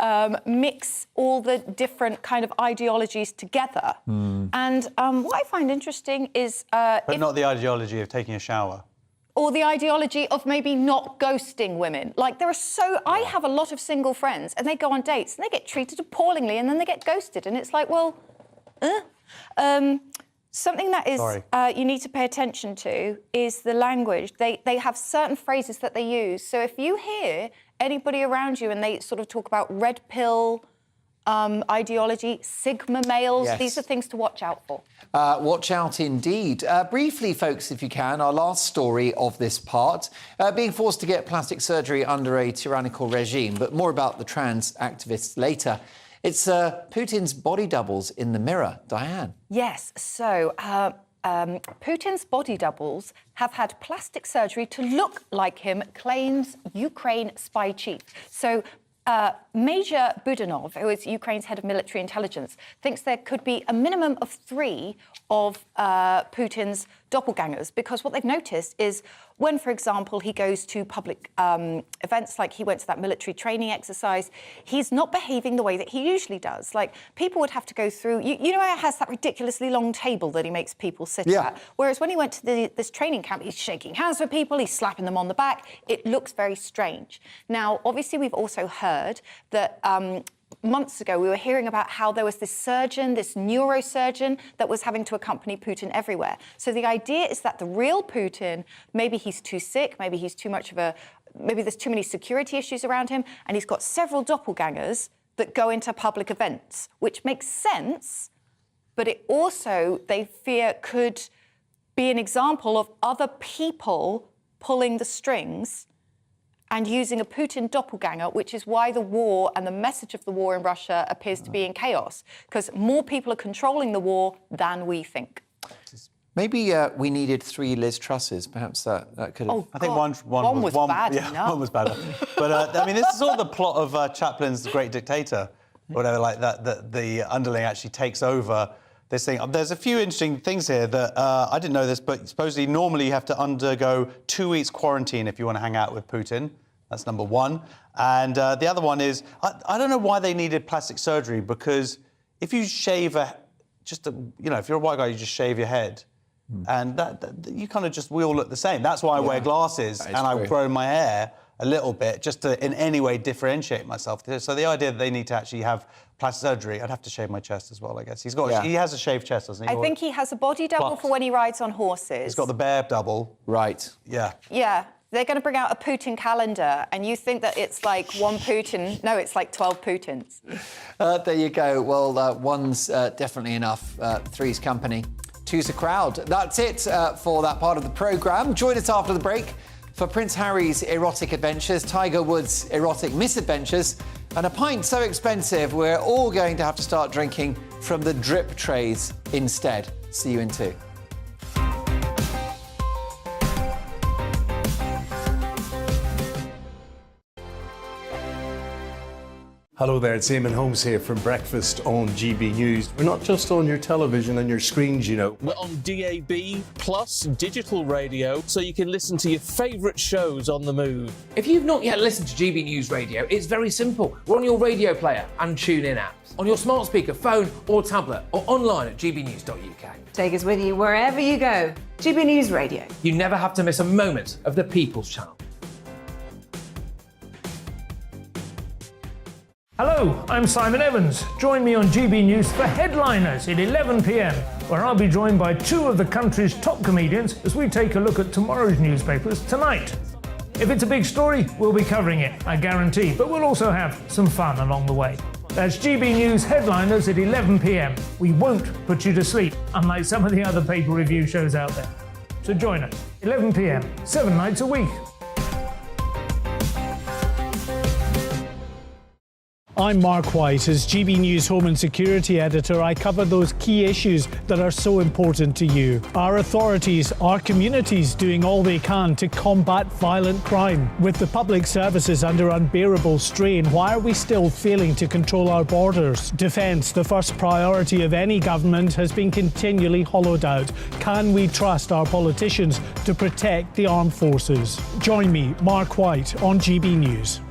mix all the different kind of ideologies together. And what I find interesting is... but not the ideology of taking a shower. Or the ideology of maybe not ghosting women. Like, there are so... I have a lot of single friends, and they go on dates, and they get treated appallingly, and then they get ghosted. And it's like, well... something that is you need to pay attention to is the language. They have certain phrases that they use. So if you hear anybody around you and they sort of talk about red pill ideology, Sigma males, these are things to watch out for. Watch out indeed. Briefly, folks, if you can, our last story of this part, being forced to get plastic surgery under a tyrannical regime, but more about the trans activists later. It's Putin's body doubles in the mirror. Diane. Yes, so Putin's body doubles have had plastic surgery to look like him, claims Ukraine spy chief. So Major Budanov, who is Ukraine's head of military intelligence, thinks there could be a minimum of 3 of Putin's doppelgangers, because what they've noticed is when, for example, he goes to public events, like he went to that military training exercise, he's not behaving the way that he usually does. Like, people would have to go through... You know how he has that ridiculously long table that he makes people sit at? Whereas when he went to this training camp, he's shaking hands with people, he's slapping them on the back. It looks very strange. Now, obviously, we've also heard that... months ago, we were hearing about how there was this surgeon, this neurosurgeon, that was having to accompany Putin everywhere. So the idea is that the real Putin, maybe he's too sick, maybe he's too much of a... maybe there's too many security issues around him, and he's got several doppelgangers that go into public events, which makes sense, but it also, they fear, could be an example of other people pulling the strings and using a Putin doppelganger, which is why the war and the message of the war in Russia appears to be in chaos, because more people are controlling the war than we think. Maybe we needed 3 Liz Trusses. Perhaps that could have... I think one was bad enough. One was better. But, I mean, this is sort of the plot of Chaplin's The Great Dictator, whatever, like that the underling actually takes over this thing. There's a few interesting things here that I didn't know this, but supposedly normally you have to undergo 2 weeks quarantine if you want to hang out with Putin. That's number one. And the other one is, I don't know why they needed plastic surgery, because if you shave if you're a white guy, you just shave your head. And that you kind of just, we all look the same. That's why I wear glasses and I grow my hair a little bit, just to in any way differentiate myself. So the idea that they need to actually have plastic surgery, I'd have to shave my chest as well, I guess. He has a shaved chest, doesn't he? I think he has a body double for when he rides on horses. He's got the bear double. Right. Yeah. Yeah. They're going to bring out a Putin calendar, and you think that it's like one Putin. No, it's like 12 Putins. There you go. Well, one's definitely enough. 3's company. 2's a crowd. That's it for that part of the programme. Join us after the break for Prince Harry's erotic adventures, Tiger Woods' erotic misadventures, and a pint so expensive we're all going to have to start drinking from the drip trays instead. See you in 2. Hello there, it's Eamon Holmes here from Breakfast on GB News. We're not just on your television and your screens, you know. We're on DAB plus digital radio, so you can listen to your favourite shows on the move. If you've not yet listened to GB News Radio, it's very simple. We're on your radio player and tune-in apps, on your smart speaker, phone or tablet, or online at gbnews.uk. Take us with you wherever you go. GB News Radio. You never have to miss a moment of the People's Channel. Hello, I'm Simon Evans. Join me on GB News for Headliners at 11 p.m, where I'll be joined by 2 of the country's top comedians as we take a look at tomorrow's newspapers tonight. If it's a big story, we'll be covering it, I guarantee, but we'll also have some fun along the way. That's GB News Headliners at 11 p.m. We won't put you to sleep, unlike some of the other paper review shows out there. So join us, 11 p.m, 7 nights a week. I'm Mark White. As GB News Home and Security Editor, I cover those key issues that are so important to you. Our authorities, our communities doing all they can to combat violent crime. With the public services under unbearable strain, why are we still failing to control our borders? Defence, the first priority of any government, has been continually hollowed out. Can we trust our politicians to protect the armed forces? Join me, Mark White, on GB News.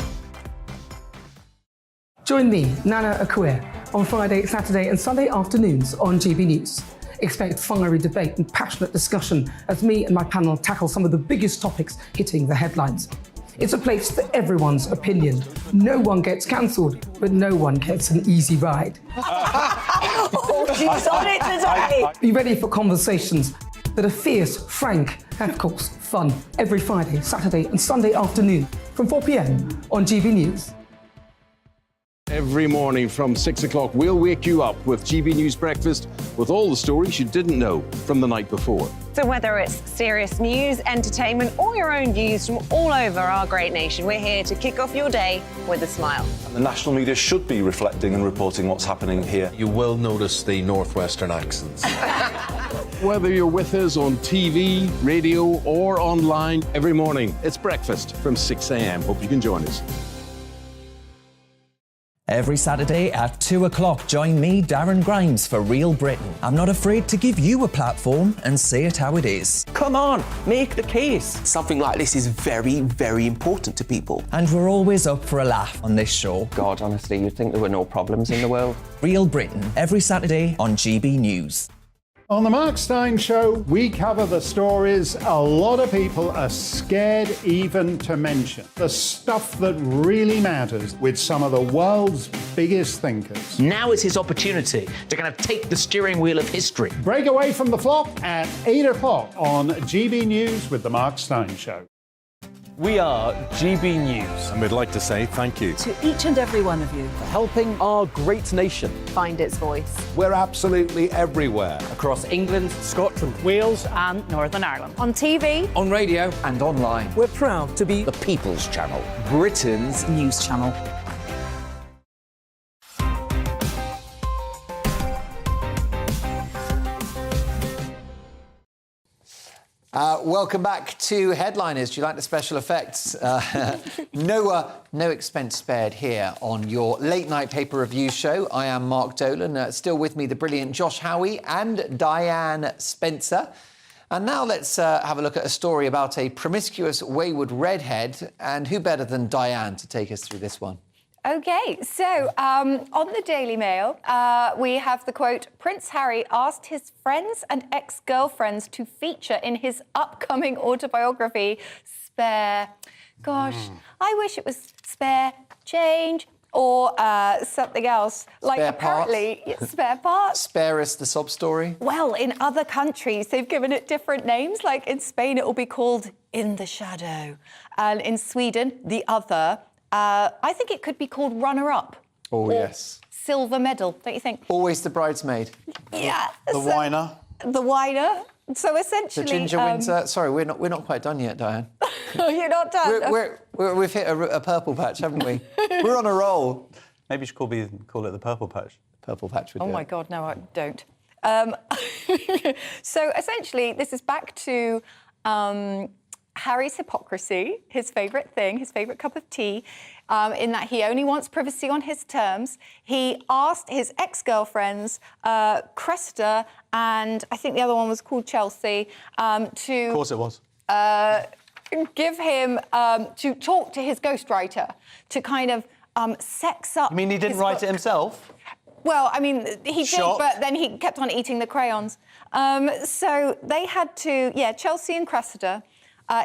Join me, Nana Akua, on Friday, Saturday and Sunday afternoons on GB News. Expect fiery debate and passionate discussion as me and my panel tackle some of the biggest topics hitting the headlines. It's a place for everyone's opinion. No one gets cancelled, but no one gets an easy ride. Oh, she's on it today. Be ready for conversations that are fierce, frank, and of course, fun. Every Friday, Saturday and Sunday afternoon from 4 p.m. on GB News. Every morning from 6 o'clock, we'll wake you up with GB News Breakfast with all the stories you didn't know from the night before. So whether it's serious news, entertainment, or your own views from all over our great nation, we're here to kick off your day with a smile. And the national media should be reflecting and reporting what's happening here. You will notice the northwestern accents. Whether you're with us on TV, radio, or online, every morning, it's breakfast from 6 a.m. Hope you can join us. Every Saturday at 2 o'clock, join me, Darren Grimes, for Real Britain. I'm not afraid to give you a platform and say it how it is. Come on, make the case. Something like this is very, very important to people. And we're always up for a laugh on this show. God, honestly, you'd think there were no problems in the world. Real Britain, every Saturday on GB News. On the Mark Steyn Show, we cover the stories a lot of people are scared even to mention. The stuff that really matters with some of the world's biggest thinkers. Now is his opportunity to kind of take the steering wheel of history. Break away from the flop at 8 o'clock on GB News with the Mark Steyn Show. We are GB News. And we'd like to say thank you To each and every one of you. for helping our great nation Find its voice. We're absolutely everywhere. Across England, Scotland, Wales, And Northern Ireland. On TV. On radio and online. we're proud to be The People's Channel. Britain's news channel. Welcome back to Headliners. Do you like the special effects? No expense spared here on your late night paper review show. I am Mark Dolan. Still with me, the brilliant Josh Howie and Diane Spencer. And now let's have a look at a story about a promiscuous, wayward redhead. And who better than Diane to take us through this one? OK, so on the Daily Mail, we have the quote, Prince Harry asked his friends and ex-girlfriends to feature in his upcoming autobiography, Spare... Gosh, I wish it was Spare Change or something else. Like Spare apparently, parts? Spare Parts. Spare us the sob story. Well, in other countries, they've given it different names. Like in Spain, it will be called In the Shadow. And in Sweden, The Other. I think it could be called Runner-Up. Oh, yes. Silver medal, don't you think? Always the bridesmaid. Yeah. The whiner. The whiner. So essentially... The ginger winter. Sorry, we're not quite done yet, Diane. You're not done? We've hit a purple patch, haven't we? We're on a roll. Maybe you should call it the purple patch. purple patch would Oh do my it. God, no, I don't. So essentially, this is back to Harry's hypocrisy, his favourite thing, his favourite cup of tea, in that he only wants privacy on his terms. He asked his ex-girlfriends, Cressida, and I think the other one was called Chelsea, to... Of course it was. Give him, to talk to his ghostwriter, to kind of sex up... You mean he didn't write it himself? Well, I mean, he Shock. did, but then he kept on eating the crayons. So they had to, Chelsea and Cressida,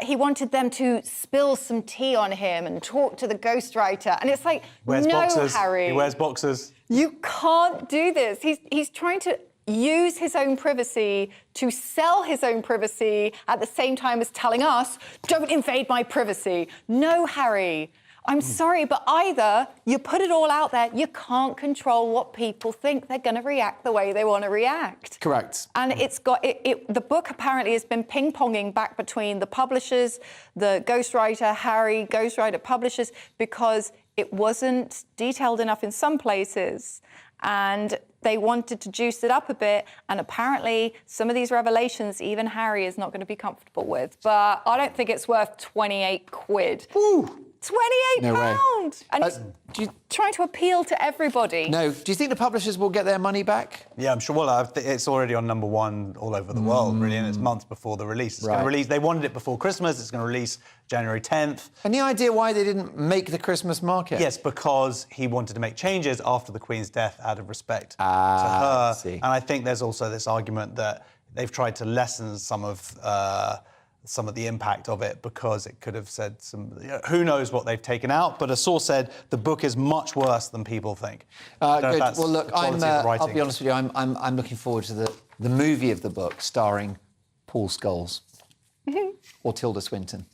he wanted them to spill some tea on him and talk to the ghostwriter. And it's like, Wears no, boxers. Harry. He wears boxers. You can't do this. He's trying to use his own privacy to sell his own privacy at the same time as telling us, don't invade my privacy. No, Harry. I'm sorry, but either you put it all out there, you can't control what people think. They're going to react the way they want to react. Correct. And it's got the book apparently has been ping-ponging back between the publishers, the ghostwriter, Harry, ghostwriter, publishers, because it wasn't detailed enough in some places. And they wanted to juice it up a bit. And apparently some of these revelations, even Harry is not going to be comfortable with. But I don't think it's worth 28 quid. Ooh. £28! No way. And he's trying to appeal to everybody. No. Do you think the publishers will get their money back? Yeah, I'm sure. Well, it's already on #1 all over the world, really, and it's months before the release. It's going to release. They wanted it before Christmas. It's going to release January 10th. Any idea why they didn't make the Christmas market? Yes, because he wanted to make changes after the Queen's death out of respect to her. I see. And I think there's also this argument that they've tried to lessen some of the impact of it because it could have said some... who knows what they've taken out, but a source said the book is much worse than people think. Good. Well, look, I'll be honest with you, I'm looking forward to the movie of the book starring Paul Scholes or Tilda Swinton.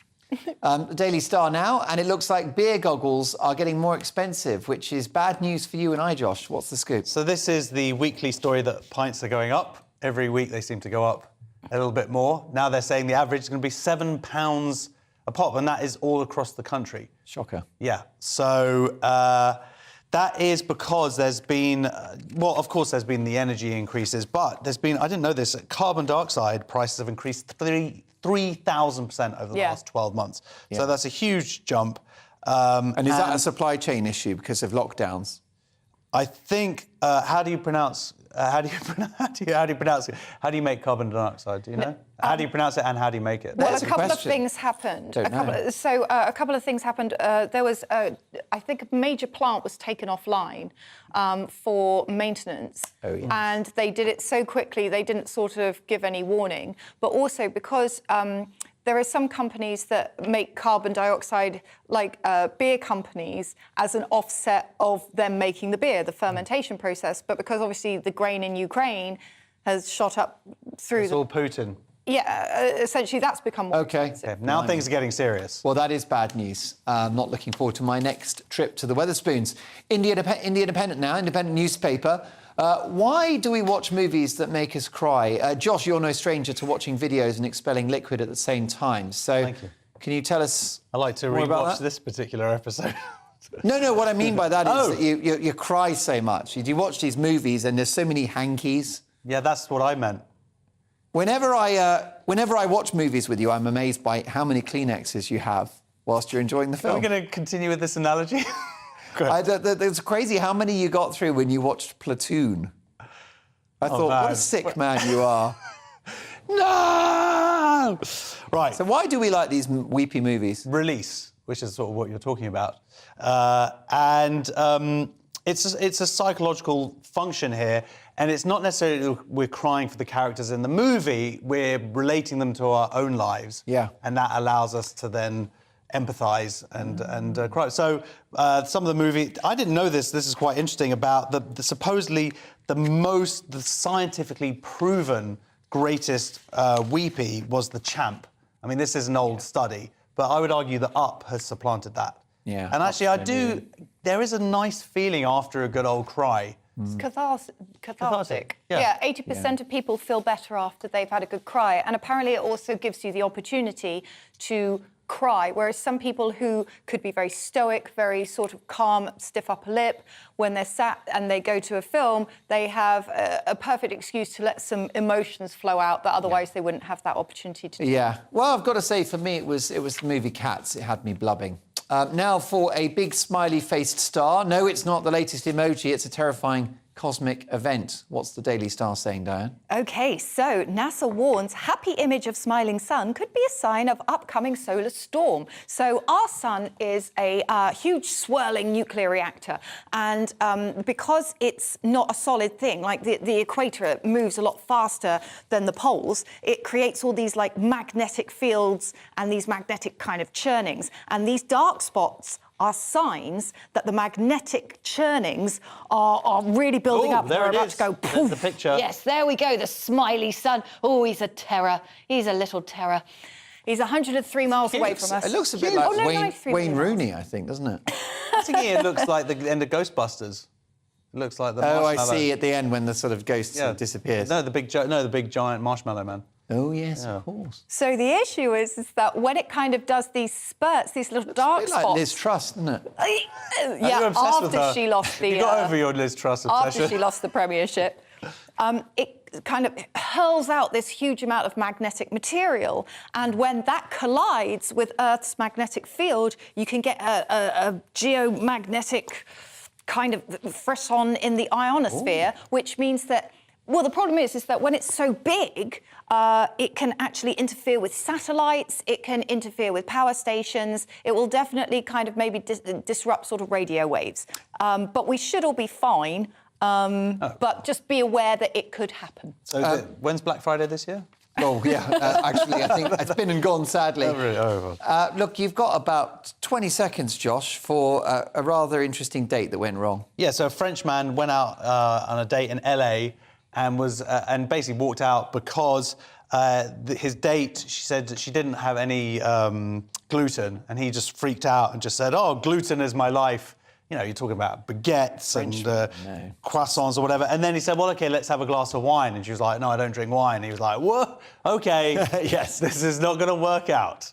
The Daily Star now, and it looks like beer goggles are getting more expensive, which is bad news for you and I, Josh. What's the scoop? So this is the weekly story that pints are going up. Every week they seem to go up a little bit more. Now they're saying the average is going to be £7 a pop, and that is all across the country. Shocker. Yeah. So that is because there's been, well, of course, there's been the energy increases, but there's been, I didn't know this, carbon dioxide prices have increased 3,000% over the last 12 months. Yeah. So that's a huge jump. And is that a supply chain issue because of lockdowns? I think. How do you pronounce? How do you make carbon dioxide? Do you know? How do you pronounce it and how do you make it? Well, a couple of things happened. A couple of things happened. There was, I think, a major plant was taken offline for maintenance. Oh, yes. And they did it so quickly, they didn't sort of give any warning. But also because there are some companies that make carbon dioxide, like beer companies, as an offset of them making the beer, the fermentation process. But because obviously the grain in Ukraine has shot up through It's all Putin. Yeah, essentially that's become more expensive. Okay, now things are getting serious. Well, that is bad news. I'm not looking forward to my next trip to the Wetherspoons. India Independent now, independent newspaper. Why do we watch movies that make us cry? Josh, you're no stranger to watching videos and expelling liquid at the same time. So Thank you. Can you tell us I like to more about rewatch that? this particular episode. No, what I mean by that is that you cry so much. You watch these movies and there's so many hankies. Yeah, that's what I meant. Whenever I watch movies with you, I'm amazed by how many Kleenexes you have whilst you're enjoying the film. Are we going to continue with this analogy? It's crazy how many you got through when you watched Platoon. I thought, man. what a sick man you are. No! Right. So why do we like these weepy movies? Release, which is sort of what you're talking about. It's a psychological function here, and it's not necessarily we're crying for the characters in the movie, we're relating them to our own lives. Yeah. And that allows us to then empathise and cry. So some of the movie, I didn't know this is quite interesting, about the supposedly the scientifically proven greatest weepy was The Champ. I mean, this is an old study, but I would argue that Up has supplanted that. Yeah. And actually, there is a nice feeling after a good old cry. It's cathartic. Yeah. 80% of people feel better after they've had a good cry. And apparently it also gives you the opportunity to cry, whereas some people who could be very stoic, very sort of calm, stiff upper lip, when they're sat and they go to a film, they have a perfect excuse to let some emotions flow out that otherwise they wouldn't have that opportunity to do. Yeah. Well, I've got to say, for me, it was the movie Cats. It had me blubbing. Now for a big smiley-faced star. No, it's not the latest emoji. It's a terrifying cosmic event. What's the Daily Star saying, Diane? OK, so NASA warns happy image of smiling sun could be a sign of upcoming solar storm. So our sun is a huge swirling nuclear reactor. And because it's not a solid thing, like the equator moves a lot faster than the poles, it creates all these like magnetic fields and these magnetic kind of churnings. And these dark spots are signs that the magnetic churnings are really building up. There We're it about is. to go poof. The picture. Yes, there we go, the smiley sun. Oh, he's a terror. He's a little terror. He's 103 miles away from us. It looks a bit like 93 Wayne miles. Rooney, I think, doesn't it? I think it looks like the end of Ghostbusters. It looks like the Oh, I marshmallow. see, at the end when the sort of ghost sort of disappears. No, the big giant marshmallow man. Oh, yes, of course. So the issue is that when it kind of does these spurts, these little dark A bit like spots... Liz Truss, isn't it? Yeah, You're obsessed with after her. she lost the... You got over your Liz Truss obsession. After she lost the premiership. It kind of hurls out this huge amount of magnetic material, and when that collides with Earth's magnetic field, you can get a geomagnetic kind of frisson in the ionosphere, which means that, well, the problem is that when it's so big, it can actually interfere with satellites, it can interfere with power stations, it will definitely kind of maybe disrupt sort of radio waves. But we should all be fine. But just be aware that it could happen. So when's Black Friday this year? Oh, yeah. Actually, I think it's been and gone, sadly. Oh, really? Oh, look, you've got about 20 seconds, Josh, for a rather interesting date that went wrong. Yeah, so a French man went out on a date in LA and was and basically walked out because his date, she said that she didn't have any gluten, and he just freaked out and just said, "Oh, gluten is my life." You know, you're talking about baguettes and croissants or whatever. And then he said, well, OK, let's have a glass of wine. And she was like, no, I don't drink wine. And he was like, what? OK, yes, this is not going to work out.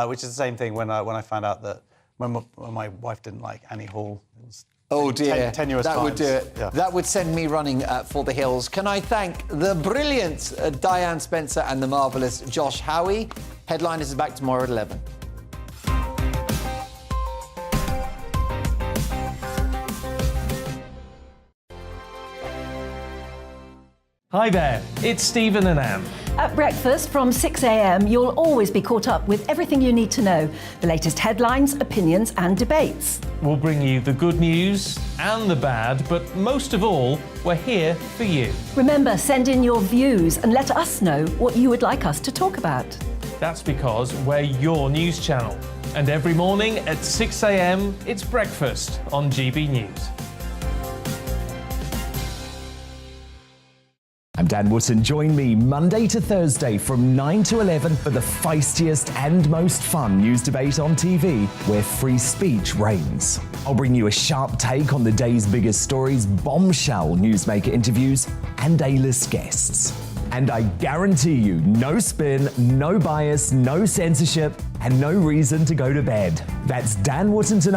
Which is the same thing when I found out that when my wife didn't like Annie Hall. It was Oh, dear. tenuous that times. would do it. Yeah. That would send me running for the hills. Can I thank the brilliant Diane Spencer and the marvellous Josh Howie? Headliners is back tomorrow at 11. Hi there, it's Stephen and Anne. At breakfast from 6 a.m, you'll always be caught up with everything you need to know, the latest headlines, opinions and debates. We'll bring you the good news and the bad, but most of all, we're here for you. Remember, send in your views and let us know what you would like us to talk about. That's because we're your news channel. And every morning at 6 a.m, it's breakfast on GB News. I'm Dan Wootton. Join me Monday to Thursday from 9 to 11 for the feistiest and most fun news debate on TV, where free speech reigns. I'll bring you a sharp take on the day's biggest stories, bombshell newsmaker interviews, and A-list guests. And I guarantee you, no spin, no bias, no censorship, and no reason to go to bed. That's Dan Wootton tonight.